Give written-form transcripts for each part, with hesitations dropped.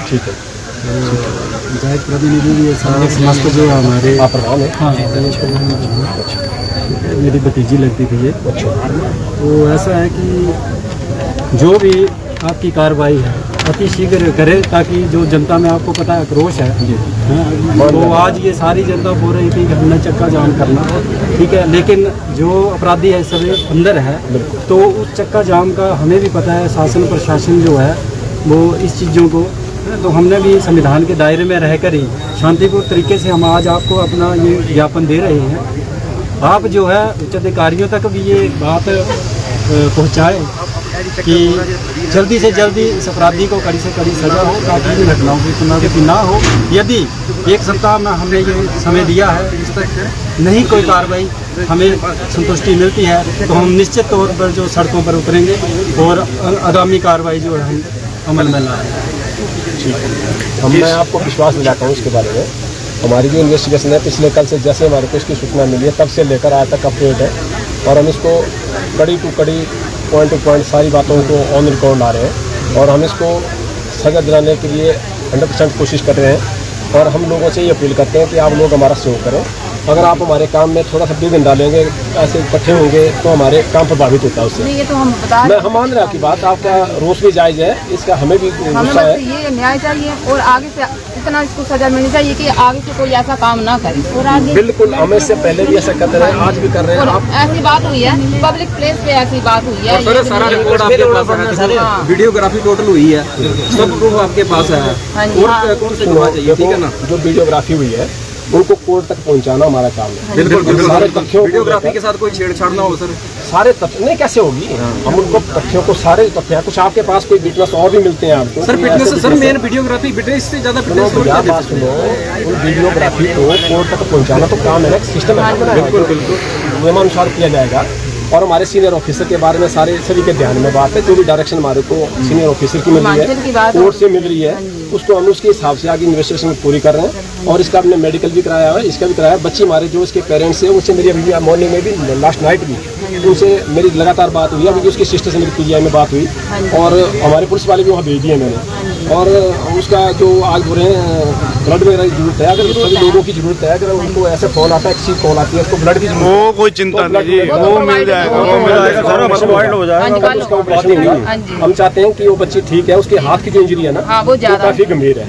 ठीक है। पंचायत प्रतिनिधि भी सारे समाज को जो हमारे मेरी भतीजी लगती थी ये। तो ऐसा है कि जो भी आपकी कार्रवाई है अति शीघ्र करें, ताकि जो जनता में आपको पता है आक्रोश है, तो आज ये सारी जनता बोल रही थी कि हमने चक्का जाम करना, ठीक है, लेकिन जो अपराधी है सभी अंदर है, तो उस चक्का जाम का हमें भी पता है, शासन प्रशासन जो है वो इस चीज़ों को, तो हमने भी संविधान के दायरे में रहकर ही शांतिपूर्ण तरीके से हम आज आपको अपना ये ज्ञापन दे रहे हैं। आप जो है उच्च अधिकारियों तक भी ये बात पहुँचाएँ कि जल्दी से जल्दी इस अपराधी को कड़ी से कड़ी सजा हो, ताकि इन घटनाओं की पुनरावृत्ति ना हो। यदि एक सप्ताह में हमने ये समय दिया है, इस तक नहीं कोई कार्रवाई हमें संतुष्टि मिलती है, तो हम निश्चित तौर पर जो सड़कों पर उतरेंगे और आगामी कार्रवाई जो है अमल में लाएंगे। मैं आपको विश्वास दिलाता हूँ इसके बारे में। हमारी जो इन्वेस्टिगेशन है पिछले कल से जैसे हमारे को इसकी सूचना मिली है तब से लेकर आज तक अपडेट है, और हम इसको कड़ी टू कड़ी पॉइंट टू पॉइंट सारी बातों को ऑन रिकॉर्ड ला रहे हैं, और हम इसको सजा दिलाने के लिए 100% कोशिश कर रहे हैं। और हम लोगों से ये अपील करते हैं कि आप लोग हमारा सहयोग करें। अगर आप हमारे काम में थोड़ा सा विघ्न डालेंगे, ऐसे इकट्ठे होंगे, तो हमारे काम प्रभावित होता है उससे। ये तो हम बता रहे हैं। हम मान रहे हैं आपकी बात, आपका रोष भी जायज़ है, इसका हमें भी गुस्सा है। ये न्याय चाहिए और आगे से इतना इसको सजा मिलनी चाहिए कि आगे से कोई ऐसा काम ना करे। और आगे बिल्कुल, हम इससे पहले भी ऐसा करते रहे, आज भी कर रहे हैं। आप ऐसी बात हुई है, पब्लिक प्लेस पे ऐसी बात हुई है। सर सारा रिकॉर्ड आपके पास है, वीडियोग्राफी टोटल हुई है, सब प्रूफ आपके पास है। और कौन से गवाह चाहिए, ठीक है ना? जो वीडियोग्राफी हुई है उनको कोर्ट तक पहुंचाना हमारा काम है। बिल्कुल सारे तथ्यों वीडियोग्राफी के साथ कोई छेड़छाड़ ना हो सर। सारे तथ्य नहीं कैसे होगी, हम उनको तथ्यों को सारे तथ्य कुछ आपके पास कोई विटनेस और भी मिलते हैं आपको sir. Fitness sir main videography witness से ज्यादा फिटनेस बात सुनो, उन वीडियोग्राफी को कोर्ट तक पहुंचाना तो काम है, सिस्टम है। बिल्कुल नियमानुसार किया जाएगा। और हमारे सीनियर ऑफिसर के बारे में सारे सभी के ध्यान में बात है, जो भी डायरेक्शन हमारे को सीनियर ऑफिसर की मिल रही है, कोर्ट से मिल रही है, उसको हम उसके हिसाब से आगे इन्वेस्टिगेशन पूरी कर रहे हैं। और इसका हमने मेडिकल भी कराया है, इसका भी कराया। बच्चे हमारे जो इसके पेरेंट्स हैं उनसे मेरी अभी मॉर्निंग में भी, लास्ट नाइट भी उनसे मेरी लगातार बात हुई है। अभी उसकी सिस्टर से मेरी पीजीआई में बात हुई, और हमारे पुलिस वाले भी वहाँ भेज दिए मैंने। और उसका जो आज बोल रहे हैं ब्लड वगैरह की जरूरत है, अगर सभी लोगों की जरूरत है, अगर उनको ऐसे फोन आता है, किसी कॉल आती है, उसको ब्लड की जरूरत है, वो कोई चिंता नहीं, वो मिल जाएगा, वो मिल जाएगा, सारा प्रोवाइड हो जाएगा। उसका ऑपरेशन होगा। हम चाहते हैं कि वो बच्ची ठीक है, उसके हाथ की जो इंजरी है ना वो काफी गंभीर है।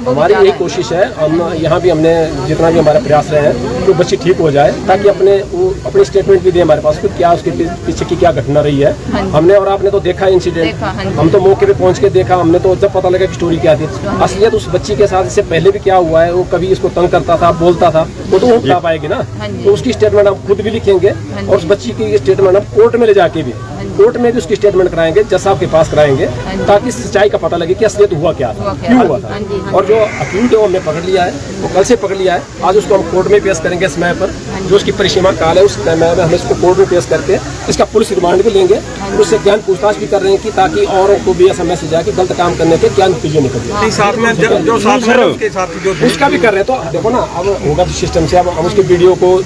हमारी यही कोशिश है, हम यहाँ भी हमने जितना भी हमारा प्रयास रहे हैं कि बच्ची ठीक हो जाए, ताकि अपने स्टेटमेंट भी दे हमारे पास, क्या उसके पीछे की क्या घटना रही है। हमने और आपने तो देखा इंसिडेंट, हम तो मौके पे पहुंच के देखा, हमने तो जब पता लगा कि स्टोरी क्या थी। असलियत उस बच्ची के साथ इससे पहले भी क्या हुआ है, वो कभी इसको तंग करता था, बोलता था, वो तो वो बता पाएगी ना। तो उसकी स्टेटमेंट हम खुद भी लिखेंगे, और उस बच्ची की स्टेटमेंट हम कोर्ट में ले जाके भी, कोर्ट में भी उसकी स्टेटमेंट कराएंगे, जज साहब के पास कराएंगे, ताकि सच्चाई का पता लगे कि असलियत हुआ क्या था, क्यों हुआ था। और जो अक्यूज है हमने पकड़ लिया है, वो कल से पकड़ लिया है, आज उसको हम कोर्ट में पेश करेंगे समय पर। जो उसकी परिसीमा काल है उस समय में हम इसको कोर्ट में पेश करके इसका पुलिस रिमांड भी लेंगे, उससे ज्ञान पूछताछ भी कर रहे हैं कि ताकि औरों को भी ऐसा मैसेज आए कि गलत काम करने के क्या नतीजे निकले। साथ में जो साथ में उसके साथ जो उसका भी कर रहे हैं, तो देखो ना, अब होगा तो सिस्टम से, अब हम उसके वीडियो को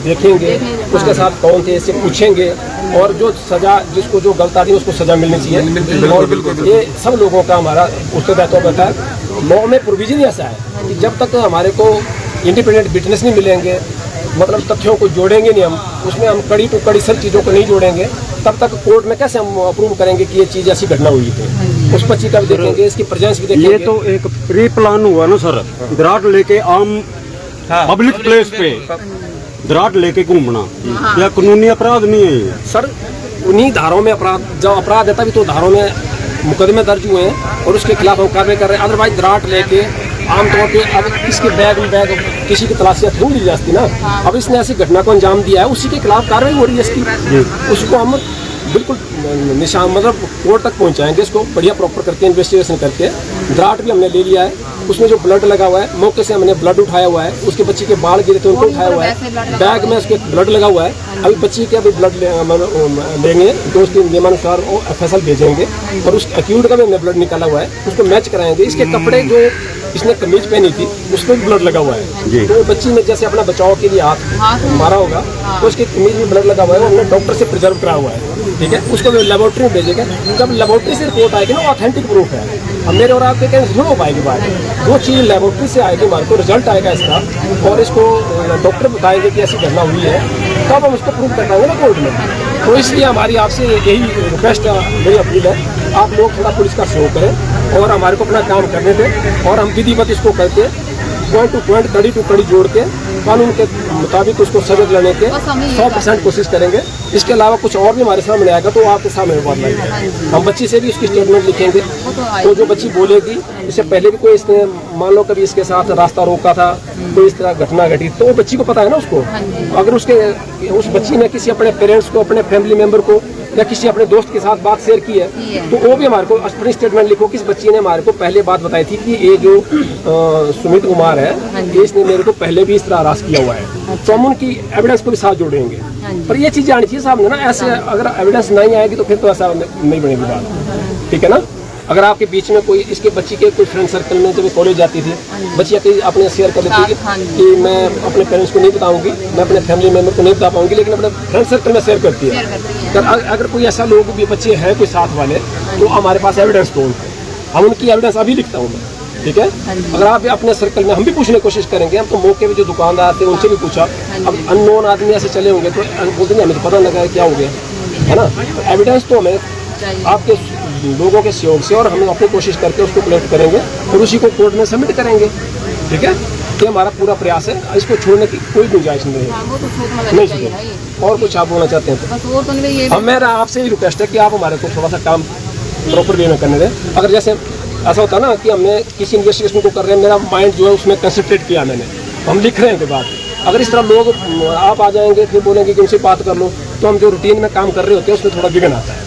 देखेंगे, उसके साथ कौन थे इससे पूछेंगे, और जो सजा जिसको जो गलत आदमी उसको सजा मिलनी चाहिए। और ये सब लोगों का हमारा उत्तरदायित्व रहता है। लॉ में प्रोविजन ऐसा है कि जब तक हमारे को इंडिपेंडेंट विटनेस नहीं मिलेंगे, मतलब तथ्यों को जोड़ेंगे नहीं हम, उसमें हम कड़ी टू कड़ी सब चीज़ों को नहीं जोड़ेंगे, तब तक कोर्ट में कैसे हम अप्रूव करेंगे कि ये चीज़ ऐसी घटना हुई थी। उस बच्ची का भी देखेंगे, इसकी प्रेजेंस भी देखेंगे। ये तो एक प्री प्लान हुआ ना सर, विराट लेके आम पब्लिक प्लेस पे विराट लेके घूमना, या कानूनी अपराध नहीं है ये सर। उन्हीं धाराओं में अपराध, जब अपराध है तभी तो धाराओं में मुकदमे दर्ज हुए हैं, और उसके खिलाफ हम कार्रवाई कर रहे हैं। अदरवाइज विराट लेके आमतौर पे अब इसके बैग किसी की तलाशियाँ थोड़ी ली जाती ना, अब इसने ऐसी घटना को अंजाम दिया है, उसी के खिलाफ कार्रवाई हो रही है इसकी। उसको हम बिल्कुल निशान मतलब कोर्ट तक पहुंचाएंगे, इसको बढ़िया प्रॉपर करके इन्वेस्टिगेशन करके। विराट भी हमने ले लिया है, उसमें जो ब्लड लगा हुआ है, मौके से हमने ब्लड उठाया हुआ है, उसके बच्ची के बाल गिरे थे उनको उठाया हुआ है, बैग में उसके ब्लड लगा हुआ है। अभी बच्ची के अभी ब्लड लेंगे तो उसके नियमानुसार वो FSL भेजेंगे, और उस अक्यूट का भी हमने ब्लड निकाला हुआ है, उसको मैच कराएंगे। इसके कपड़े जो इसने कमीज पहनी थी उसमें भी ब्लड लगा हुआ है, तो बच्ची ने जैसे अपना बचाव के लिए हाथ मारा होगा, तो उसके कमीज में ब्लड लगा हुआ है, हमने डॉक्टर से प्रिजर्व करा हुआ है। ठीक है, उसको लेबोरेटरी में भेजेंगे। जब लेबोरेटरी से रिपोर्ट आएगी ना, ऑथेंटिक प्रूफ है। अब मेरे और आपके कहीं नहीं हो पाएगी बात। जो चीज़ लेबोरेटरी से आएगी, हमारे को रिजल्ट आएगा इसका, और इसको डॉक्टर बताएंगे कि ऐसी घटना हुई है, तब हम उसको प्रूव कर पाएंगे ना कोर्ट में। तो इसलिए हमारी आपसे यही रिक्वेस्ट, मेरी अपील है, आप लोग थोड़ा पुलिस का सहयोग करें और हमारे को अपना काम करने दें, और हम विधिवत इसको करके पॉइंट टू पॉइंट, कड़ी टू कड़ी जोड़ के कानून के मुताबिक उसको सजा दिलाने के 100% कोशिश करेंगे। इसके अलावा कुछ और भी हमारे सामने आएगा तो आपके सामने बात लाएंगे। हम बच्ची से भी उसकी स्टेटमेंट लिखेंगे, तो जो बच्ची बोलेगी, इससे पहले भी कोई इसने मान लो कभी इसके साथ रास्ता रोका था, कोई इस तरह घटना घटी, तो वो बच्ची को पता है ना उसको। अगर उस बच्ची ने किसी अपने पेरेंट्स को, अपने फैमिली मेम्बर को या किसी अपने दोस्त के साथ बात शेयर की है, तो वो भी हमारे को अपनी स्टेटमेंट लिखो कि इस बच्ची ने हमारे को पहले बात बताई थी कि ये जो सुमित कुमार है, इसने मेरे को पहले भी इस तरह हरास किया हुआ है। तो हम उनकी एविडेंस को भी साथ जोड़ेंगे। पर ये चीज़ आनी चाहिए सामने ना, ऐसे अगर एविडेंस नहीं आएगी तो फिर तो ऐसा नहीं बनेगी बात, ठीक है ना। अगर आपके बीच में कोई, इसके बच्ची के कोई फ्रेंड सर्कल में जब कॉलेज जाती थी, बच्ची अपने शेयर कर देती थी कि मैं अपने पेरेंट्स को नहीं बताऊंगी, मैं अपने फैमिली मेम्बर को नहीं बता पाऊंगी, लेकिन अपने फ्रेंड सर्कल में शेयर करती है। अगर कोई ऐसा लोग भी बच्चे हैं कोई साथ वाले, तो हमारे पास एविडेंस दो, हम उनकी एविडेंस अभी लिखता हूँ मैं, ठीक है। अगर आप अपने सर्कल में, हम भी पूछने की कोशिश करेंगे, हम तो मौके पे जो दुकानदार थे उनसे भी पूछा। अब अननोन आदमी ऐसे चले होंगे तो बोलते हैं हमें तो पता लगा है क्या हो गया, है ना। तो एविडेंस तो हमें आपके लोगों के सहयोग से, और हम अपनी कोशिश करके उसको कलेक्ट करेंगे और उसी को कोर्ट में सबमिट करेंगे, ठीक है। ये हमारा पूरा प्रयास है, इसको छोड़ने की कोई गुंजाइश नहीं है। और कुछ आप बोलना चाहते हैं तो मेरा आपसे ही रिक्वेस्ट है कि आप हमारे को थोड़ा सा काम प्रॉपर वे में करने दें। अगर जैसे ऐसा होता ना कि हमने किसी इन्वेस्टिगेशन को कर रहे हैं, मेरा माइंड जो है उसमें कंसंट्रेट किया मैंने, हम लिख रहे हैं के बाद, अगर इस तरह लोग आप आ जाएंगे फिर बोलेंगे कि उनसे बात कर लो, तो हम जो रूटीन में काम कर रहे होते हैं उसमें थोड़ा विघ्न आता है।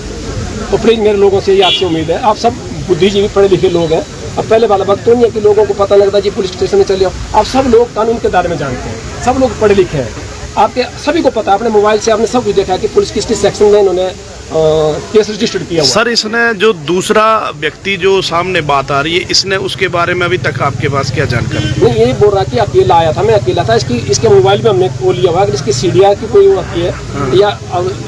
तो प्लीज़ मेरे लोगों से ये आपसे उम्मीद है, आप सब बुद्धिजीवी पढ़े लिखे लोग हैं। अब पहले वाला वक्त तो नहीं है कि लोगों को पता लगता जी पुलिस स्टेशन में चले आओ। आप सब लोग कानून के दायरे में जानते हैं, सब लोग पढ़े लिखे हैं, आपके सभी को पता है, अपने मोबाइल से आपने सब कुछ देखा है कि पुलिस किस सेक्शन में इन्होंने केस रजिस्टर्ड किया हुआ। सर, इसने जो दूसरा व्यक्ति जो सामने बात आ रही है, इसने उसके बारे में अभी तक आपके पास क्या जानकारी? नहीं, यही बोल रहा कि अकेला आया था, मैं अकेला था। इसके मोबाइल में हमने वो लिया हुआ, अगर इसकी सीढ़ियाँ की कोई होती है या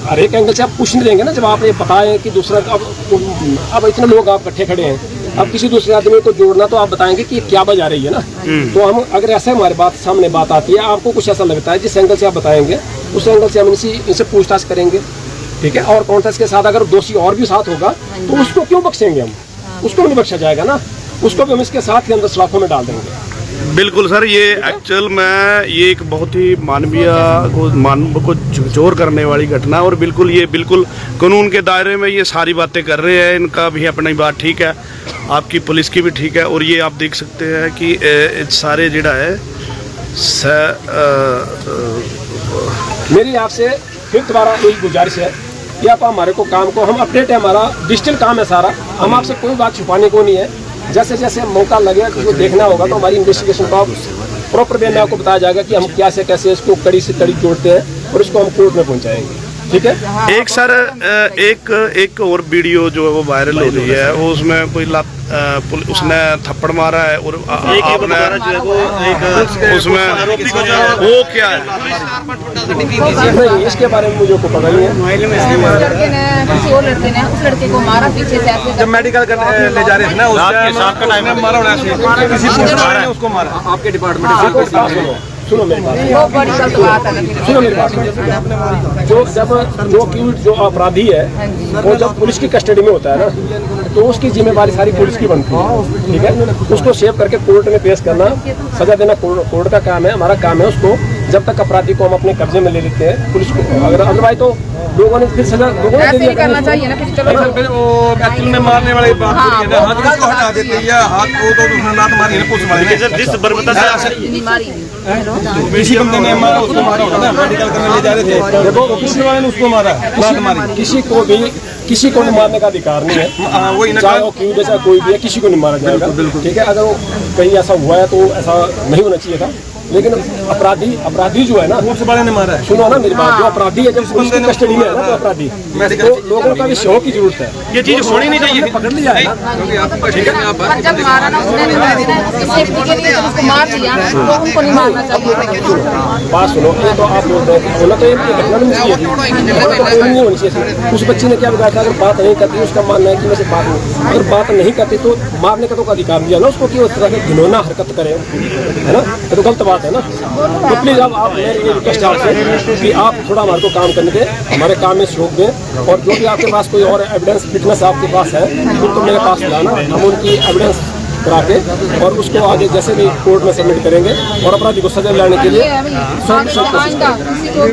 हर एक एंगल से आप पूछ नहीं देंगे ना, जब आप ये बताएं कि दूसरा, अब इतने लोग आप इकट्ठे खड़े हैं, अब किसी दूसरे आदमी को जोड़ना तो आप बताएंगे कि क्या बजा रही है ना। तो हम अगर ऐसे हमारे सामने बात आती है, आपको कुछ ऐसा लगता है जिस एंगल से आप बताएंगे, उस एंगल से हम इनसे पूछताछ करेंगे, ठीक है। और कौन सा इसके साथ अगर दोषी और भी साथ होगा तो उसको क्यों बख्शेंगे हम, उसको नहीं बख्शा जाएगा ना, उसको भी हम इसके साथ ही अंदर सलाखों में डाल देंगे। बिल्कुल सर, ये एक्चुअल में ये एक बहुत ही मानवीय को झकझोर करने वाली घटना है, और बिल्कुल ये बिल्कुल कानून के दायरे में ये सारी बातें कर रहे हैं। इनका भी अपनी बात ठीक है, आपकी पुलिस की भी ठीक है, और ये आप देख सकते हैं कि सारे जिड़ा है मेरी आपसे फिर दोबारा यही गुजारिश है कि आप हमारे को काम को, हम अपडेट है, हमारा डिजिटल काम है सारा, हम आपसे कोई बात छुपाने को नहीं है। जैसे जैसे मौका लगेगा कि देखना होगा तो हमारी इन्वेस्टिगेशन को आप प्रॉपर वे में आपको बताया जाएगा कि हम कैसे कैसे इसको कड़ी से कड़ी जोड़ते हैं और इसको हम कोर्ट में पहुंचाएंगे, ठीक है। एक सर एक और वीडियो जो है वो वायरल हो रही है, वो उसमें कोई उसने थप्पड़ मारा है और आपने उसमें वो क्या है? नहीं, इसके बारे में मुझे को पता नहीं है। लड़के ने किसी और लड़के ने उस लड़के को मारा पीछे से ऐसे, जब मेडिकल करने ले जा रहे थे ना, उसको मारा आपके डिपार्टमेंट। सुनो मेरी बात, वो बड़ी गलत बात है। सुनो मेरी बात, जो अपराधी है वो जब पुलिस की कस्टडी में होता है ना, तो उसकी जिम्मेवारी सारी पुलिस की बनती है, ठीक है। उसको सेव करके कोर्ट में पेश करना, सजा देना कोर्ट का काम है, हमारा काम है उसको, जब तक अपराधी को हम अपने कब्जे में ले लेते हैं पुलिस को, अगर अदरवाइज तो लोगों ने फिर सजा लोगों ने दे दिया करना चाहिए ना, फिर चलो एक्चुअल में मारने वाली बात है, हाथ को हटा देते हैं, या हाथ को तो दूसरा लात मारी है, पुलिस वाले ने जिस बर्बरता से किसी बंदे ने मारा, उसको मारा होगा ना, मेडिकल करने ले जा रहे थे, देखो पुलिस वाले ने उसको मारा, लात मारी। किसी को भी मारने का अधिकार नहीं है, वही चाहे वो क्यों जैसा कोई भी है, किसी को नहीं मारा जाएगा, ठीक है। अगर वो कहीं ऐसा हुआ है तो ऐसा नहीं होना चाहिए था, लेकिन अपराधी जो है ना, पुलिस वाले ने मारा है। सुनो ना मेरी बात, जो अपराधी है जब उसकी कस्टडी में है ना, तो अपराधी तो लोगों का भी शौक की जरूरत है। ये चीज होनी नहीं चाहिए। पकड़ लिया है ना, पर जब मारा ना उसने उसकी सेफ्टी के लिए जब उसको मार दिया तो उनको नहीं मारना चाहिए। बात सुनो, ये तो आप बोल रहे हैं होना तो ये घटना नहीं चाहिए थी, नहीं होनी चाहिए थी। उस बच्ची ने क्या बिगाड़ा था? अगर बात नहीं करती, उसका मानना है कि वैसे बात नहीं, अगर बात नहीं करती तो मारने का तो अधिकार दिया ना उसको कि उस तरह की घिनौना हरकत करे, है ना? ये तो गलत बात है ना। तो प्लीज अब आप मेरी ये रिक्वेस्ट आपसे कि आप थोड़ा हमारे को काम करने के, हमारे काम में सहयोग दें, और जो भी आपके पास कोई और एविडेंस फिटनेस आपके पास है तो मेरे पास लाना, हम उनकी एविडेंस करा के और उसको आगे जैसे भी कोर्ट में सबमिट करेंगे और अपराधी को सजा दिलाने के लिए 100% कोशिश करेंगे।